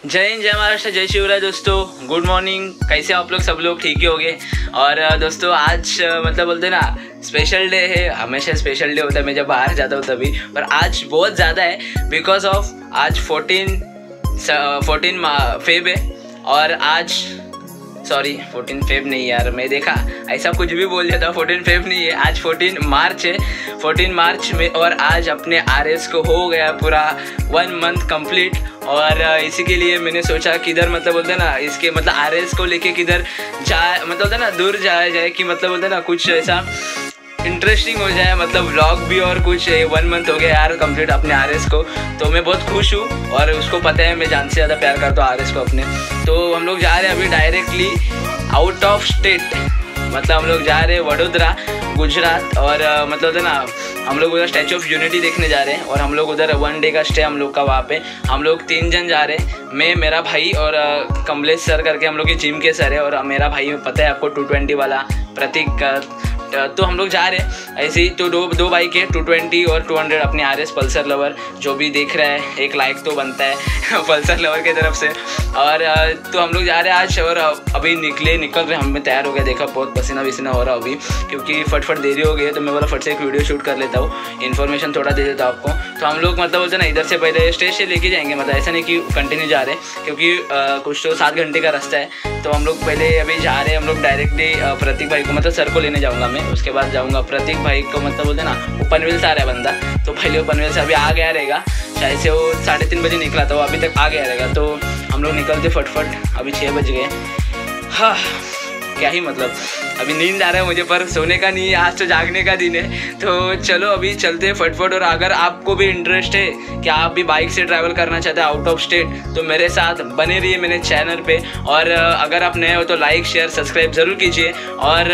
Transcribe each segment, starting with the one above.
जय हिंद, जय महाराष्ट्र, जय शिवराय। दोस्तों गुड मॉर्निंग। कैसे आप लोग? सब लोग ठीक ही होंगे। और दोस्तों आज मतलब बोलते ना स्पेशल डे है। हमेशा स्पेशल डे होता है मैं जब बाहर जाता हूँ तभी, पर आज बहुत ज़्यादा है बिकॉज ऑफ आज 14 फेब है। और आज 14 फेब नहीं यार, मैं देखा ऐसा कुछ भी बोल देता। 14 फेब नहीं है, आज 14 मार्च है। 14 मार्च में और आज अपने RS को हो गया पूरा 1 मंथ कंप्लीट। और इसी के लिए मैंने सोचा किधर मतलब बोलते ना इसके मतलब RS को लेके किधर जाए, मतलब बोलते ना दूर जाया जाए कि मतलब बोलते ना कुछ ऐसा इंटरेस्टिंग हो जाए, मतलब व्लॉग भी। और कुछ 1 मंथ हो गया यार कंप्लीट अपने RS को, तो मैं बहुत खुश हूँ। और उसको पता है मैं जान से ज़्यादा प्यार करता हूँ RS को अपने। तो हम लोग जा रहे हैं अभी डायरेक्टली आउट ऑफ स्टेट, मतलब हम लोग जा रहे हैं वडोदरा, गुजरात। और मतलब है ना हम लोग उधर स्टैचू ऑफ यूनिटी देखने जा रहे हैं। और हम लोग उधर 1 डे का स्टे हम लोग का वहाँ पे। हम लोग 3 जन जा रहे हैं, मैं, मेरा भाई और कमलेश सर करके हम लोग की जिम के सर है। और मेरा भाई पता है आपको 220 वाला प्रतीक। तो हम लोग जा रहे हैं ऐसे ही। तो दो बाइक है, 220 और 200 अपने RS पल्सर लवर। जो भी देख रहा है एक लाइक तो बनता है पल्सर लवर की तरफ से। और तो हम लोग जा रहे हैं आज। और अभी निकल रहे, हम तैयार हो गया। देखा बहुत पसीना वसीना हो रहा अभी, क्योंकि फटफट देरी हो गई है। तो मैं बोला फट से एक वीडियो शूट कर लेता हूँ, इन्फॉर्मेशन थोड़ा दे देता हूँ आपको। तो हम लोग मतलब बोलते ना इधर से पहले स्टेज से लेके जाएंगे, मतलब ऐसा नहीं कि कंटिन्यू जा रहे, क्योंकि कुछ तो 7 घंटे का रास्ता है। तो हम लोग पहले अभी जा रहे हैं, हम लोग डायरेक्टली प्रतीक भाई को मतलब सर को लेने जाऊँगा मैं। उसके बाद जाऊँगा प्रतीक भाई को, मतलब बोलते ना वो पनवेल से आ रहा है बंदा। तो पहले वो पनवेल से अभी आ गया रहेगा, शायद से वो 3:30 बजे निकला था, वो अभी तक आ गया रहेगा। तो हम लोग निकलते फटफट, अभी 6 बज गए। हाँ क्या ही मतलब, अभी नींद आ रहा है मुझे, पर सोने का नहीं है, आज तो जागने का दिन है। तो चलो अभी चलते हैं फटफट। और अगर आपको भी इंटरेस्ट है कि आप भी बाइक से ट्रैवल करना चाहते हैं आउट ऑफ स्टेट, तो मेरे साथ बने रहिए मेरे चैनल पे। और अगर आप नए हो तो लाइक शेयर सब्सक्राइब ज़रूर कीजिए। और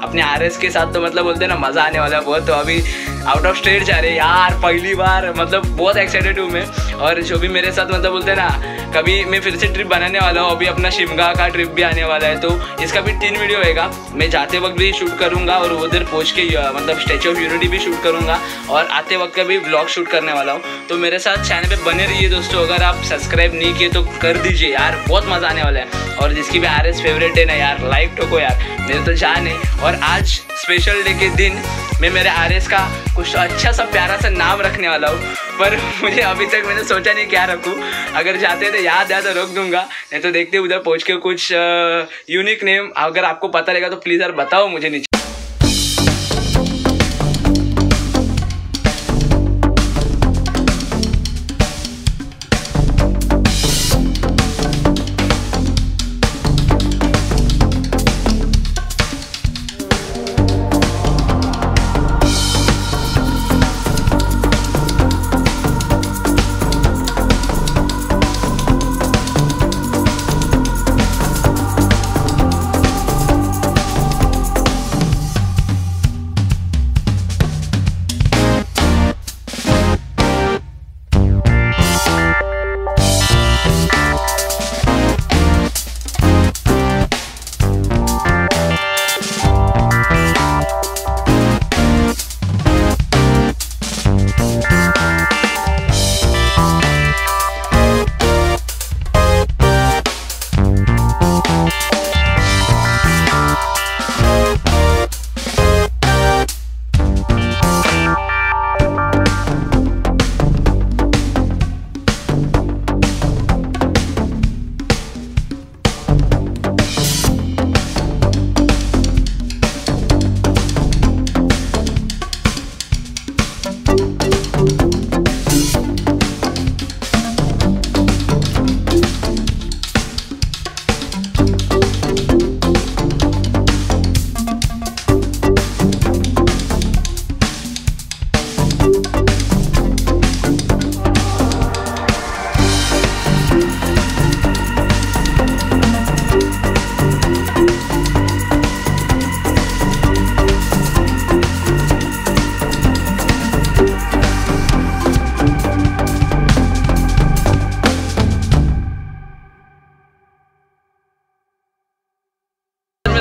अपने RS के साथ तो मतलब बोलते हैं ना मज़ा आने वाला है बहुत। तो अभी आउट ऑफ स्टेट जा रहे हैं यार, पहली बार, मतलब बहुत एक्साइटेड हूँ मैं। और जो भी मेरे साथ मतलब बोलते हैं ना, कभी मैं फिर से ट्रिप बनाने वाला हूँ। अभी अपना शिमगा का ट्रिप भी आने वाला है, तो इसका भी 3 वीडियो होएगा। मैं जाते वक्त भी शूट करूँगा और उधर पहुँच के मतलब स्टैचू ऑफ यूनिटी भी शूट करूँगा, और आते वक्त का भी व्लॉग शूट करने वाला हूँ। तो मेरे साथ चैनल पे बने रहिए दोस्तों। अगर आप सब्सक्राइब नहीं किए तो कर दीजिए यार, बहुत मज़ा आने वाला है। और जिसकी भी RS फेवरेट है ना यार, लाइक ठोको यार, मेरे तो जान है। और आज स्पेशल डे के दिन मैं मेरे RS का कुछ अच्छा सा प्यारा सा नाम रखने वाला हूँ, पर मुझे अभी तक मैंने सोचा नहीं क्या रखूँ। अगर चाहते तो याद तो रोक दूंगा, नहीं तो देखते उधर पहुँच के कुछ यूनिक नेम अगर आपको पता रहेगा तो प्लीज़ यार बताओ मुझे नीचे।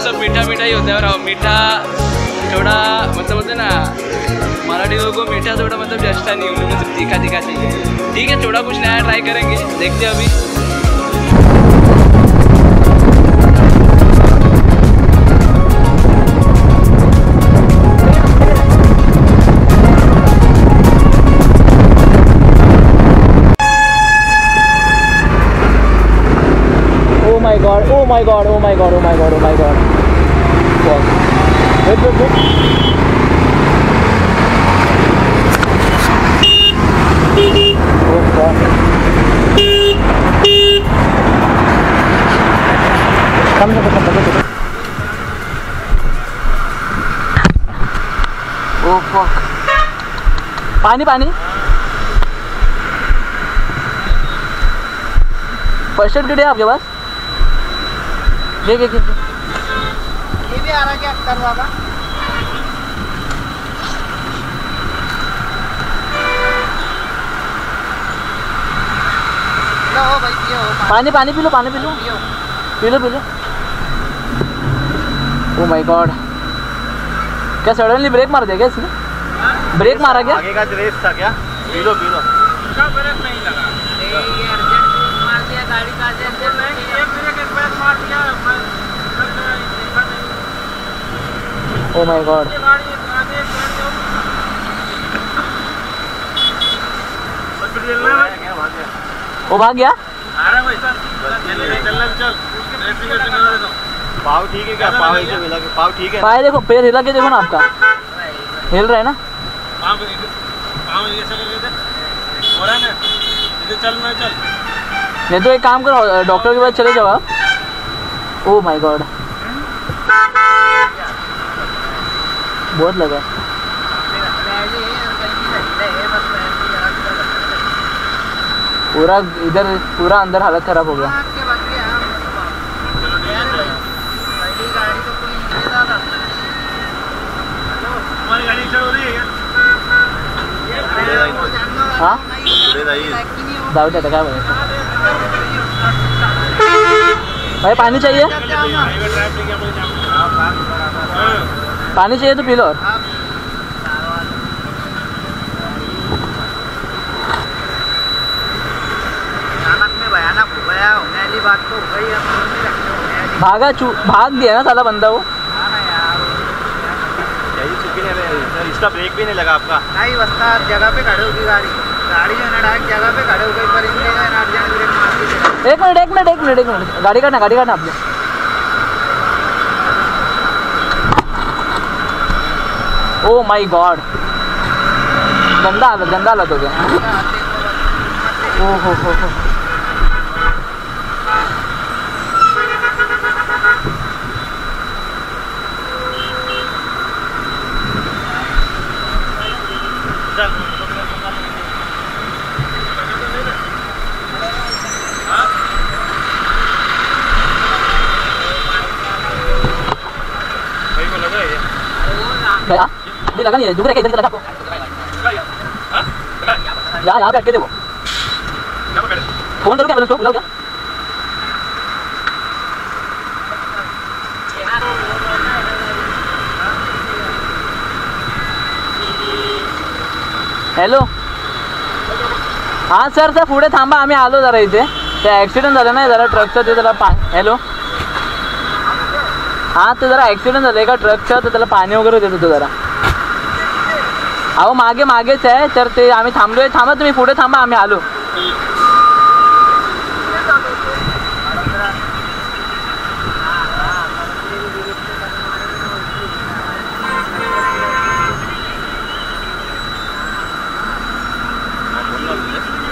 सब मीठा मीठा ही होता है। और मीठा थोड़ा मतलब बोलते ना मराठी लोगों को मीठा थोड़ा मतलब जस्ता नहीं, उन लोगों को सिर्फ तीखा तीखा चाहिए। ठीक है, थोड़ा कुछ नया ट्राई करेंगे, देखते हैं अभी। My God, oh my God, oh my God, oh my God. Wait wait wait, oh fuck, पानी पानी। फर्स्ट एड किट है आपके पास? ये भी आ रहा क्या अक्सर बाबा? लो भाई पियो पानी, पानी पी लो, पानी P low, P low P low. O my God, क्या सडनली ब्रेक मार दिया क्या इसने? ब्रेक मारा क्या? आगे का रेस था क्या? P low P low. इसका ब्रेक नहीं लगा, ये अर्जेंट मार दिया गाड़ी का, अर्जेंट नहीं, एक ब्रेक मार दिया। ओ माय गॉड, वो भाग गया। पाव ठीक है क्या? पाव ऐसे हिला के, पाव ठीक है? पाव देखो, पैर हिला के देखो ना, आपका हिल रहा है ना? पाव ऐसे करके दे, हो रहा है ना? इधर चल ना, चल। नहीं तो एक काम करो, डॉक्टर के पास चले जाओ आप। ओ माय गॉड, बहुत लगा। पूरा इधर, पूरा अंदर हालत खराब हो गया। हमारी गाड़ी चल रही है क्या? हाँ दाऊद है क्या भाई? पानी चाहिए? पानी चाहिए तो पी लो। और भयानक हो गया, होने वाली बात तो हो गई है। भाग गया ना साला बंदा वो। इसका ब्रेक भी नहीं लगा आपका? नहीं, बस जगह पे खड़े होगी गाड़ी, गाड़ी जो है ना जगह पे खड़े हो गई, पर इसने ब्रेक मार दी। एक मिनट, गाड़ी काटना आपने। ओ माय गॉड, गंदा हालत हो गया। ओ हो। लगा नहीं है, इधर लगा आपको। यहाँ पे अटके थे वो। फोन करो क्या, बुलाओ क्या? हॅलो, हां सर पुढे थांबा, आम्ही आलो जरा इथे. ते ॲक्सिडेंट झालं ना जरा ट्रकचं, ते जरा हॅलो, हां ते जरा ॲक्सिडेंट झालं एका ट्रकचं, तर त्याला पाणी वगैरे देत होतं जरा. अहो मागेच आहे, तर ते आम्ही थांबलोय. थांबा तुम्ही, पुढे थांबा, आम्ही आलो.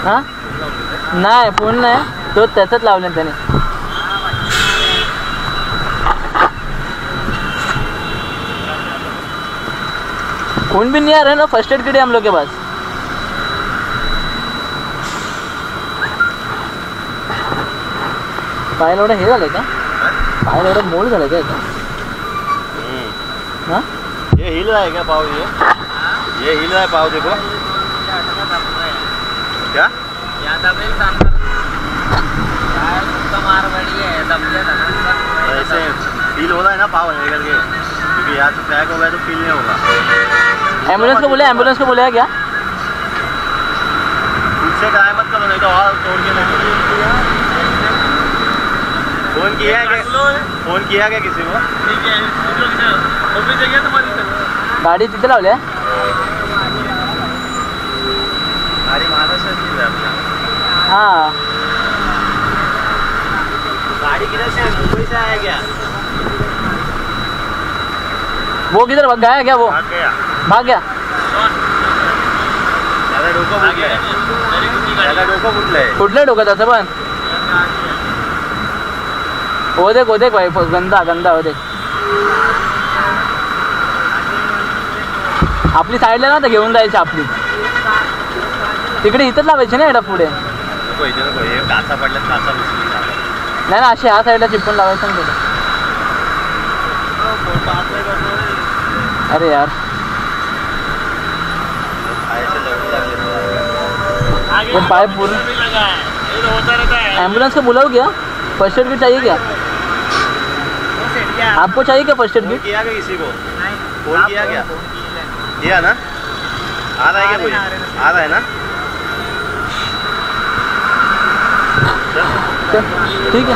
हां नाही, फोन नाही, तो त्याचंच लावलं त्याने. फोन भी नहीं आ रहा है ना, फर्स्ट एड किट है हम लोग के पास. पाय एवढं हे झालंय का? पाय एवढं मोड झालंय का? हाँ ये हिल रहा है क्या पाव? ये हिल रहा है पाव, देखो क्या मार बड़ी है, ऐसे फील हो रहा है ना पाव है करके, क्योंकि यहाँ से क्रैक हो गया तो फील नहीं होगा. एम्बुलेंस को बोले क्या? उससे ट्राई मत करो, नहीं तो और तोड़ के नहीं. फोन किया क्या किसी को? गाडी तिथे लावल्या. गाडी महाराष्ट्राची आहे. हाँ गाड़ी किधर से है? मुंबई से आया क्या? वो किधर भाग गया है क्या? वो भाग गया। कुठले डोकं त्याचं पण? हो देख भाई, गंदा गंदा हो देख. आपली साईडला ना तर घेऊन जायची आपली. तिकडे इथंच लावायची ना एवढा पुढे. काचा पडल्यात, काचा नाही ना, अशी ह्या साईडला चिपकून लावायचं ना थोडं. अरे यार ये पाइप पूरा एम्बुलेंस को बुलाओ क्या? फर्स्ट एड किट चाहिए क्या? आपको चाहिए क्या फर्स्ट एड किट? किया क्या किसी को? फोन किया क्या? किया ना? आ रहा है क्या कोई? आ रहा है ना? ठीक है.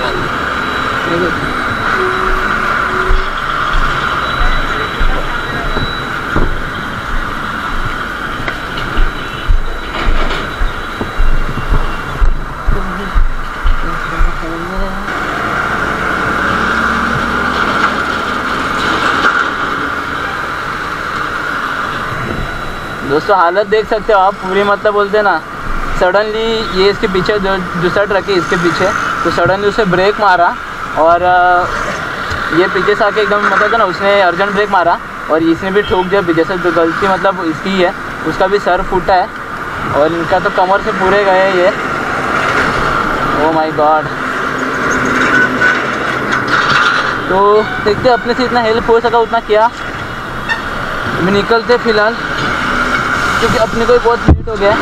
दोस्तों हालत देख सकते हो आप पूरी, मतलब बोलते हैं ना सडनली ये इसके पीछे दूसरा ट्रक है इसके पीछे, तो सडनली उसे ब्रेक मारा और ये पीछे से आके एकदम मतलब ना उसने अर्जेंट ब्रेक मारा और इसने भी ठोक दिया पीछे से. तो गलती मतलब इसकी है, उसका भी सर फूटा है और इनका तो कमर से पूरे गए ये. ओ माय गॉड. तो देखते अपने से इतना हेल्प हो सका उतना किया. मैं निकलते फिलहाल क्योंकि अपने को ही बहुत लेट हो गया.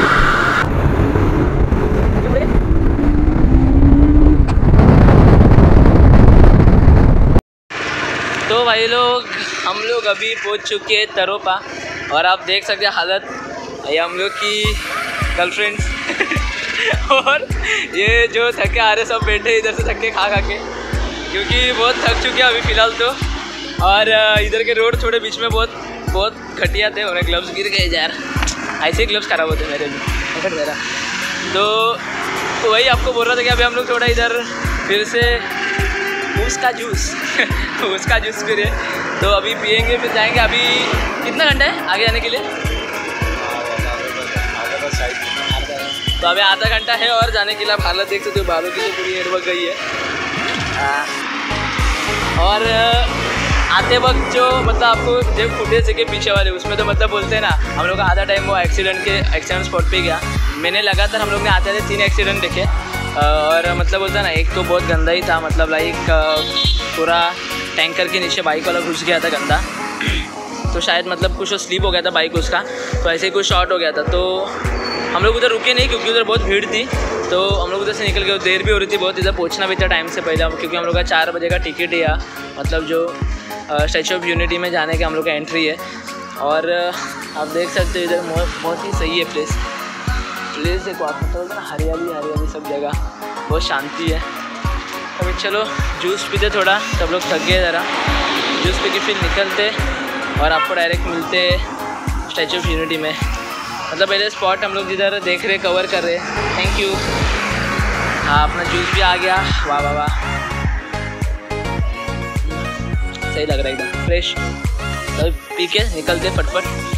तो भाई लोग हम लोग अभी पहुंच चुके हैं तरोपा और आप देख सकते हैं हालत. ये हम लोग की गर्लफ्रेंड्स और ये जो थके आ रहे सब बैठे इधर से थके खा के, क्योंकि बहुत थक चुके हैं अभी फ़िलहाल तो. और इधर के रोड थोड़े बीच में बहुत घटिया थे और ग्लव्स गिर गए यार. ऐसे ग्लव्स ख़राब होते मेरे भी मेरा. तो वही आपको बोल रहा था कि अभी हम लोग थोड़ा इधर फिर से उसका जूस पी रहे, तो अभी पियेंगे फिर जाएंगे. अभी कितना घंटा है आगे जाने के लिए? तो अभी आधा घंटा है और जाने के लिए. आप हालत देख सकते हो, बालों की तो पूरी हेयर बग गई है. और आते वक्त जो मतलब आपको जब फुटेज के पीछे वाले उसमें तो मतलब बोलते हैं ना हम लोग का आधा टाइम वो एक्सीडेंट स्पॉट पे गया. मैंने लगातार हम लोग ने आते थे 3 एक्सीडेंट देखे और मतलब बोलता है ना एक तो बहुत गंदा ही था, मतलब लाइक पूरा टैंकर के नीचे बाइक वाला घुस गया था गंदा. तो शायद मतलब कुछ स्लिप हो गया था बाइक उसका, तो ऐसे ही कुछ शॉर्ट हो गया था. तो हम लोग उधर रुके नहीं क्योंकि उधर बहुत भीड़ थी, तो हम लोग उधर से निकल गए. देर भी हो रही थी बहुत, इधर पहुंचना भी था टाइम से पहले क्योंकि हम लोग का 4 बजे का टिकट है, मतलब जो स्टैचू ऑफ यूनिटी में जाने का हम लोग का एंट्री है. और आप देख सकते हो इधर बहुत ही सही है प्लेस एक बात मतलब ना, हरियाली सब जगह, बहुत शांति है. अभी चलो जूस पीते, थोड़ा सब लोग थक गए ज़रा. जूस पी के फिर निकलते और आपको डायरेक्ट मिलते स्टैचू ऑफ यूनिटी में. मतलब पहले स्पॉट हम लोग जिधर देख रहे कवर कर रहे. Thank you. हाँ अपना जूस भी आ गया. वाह वाह वाह, सही लग रहा है एकदम फ्रेश. तो पी के निकलते फटफट.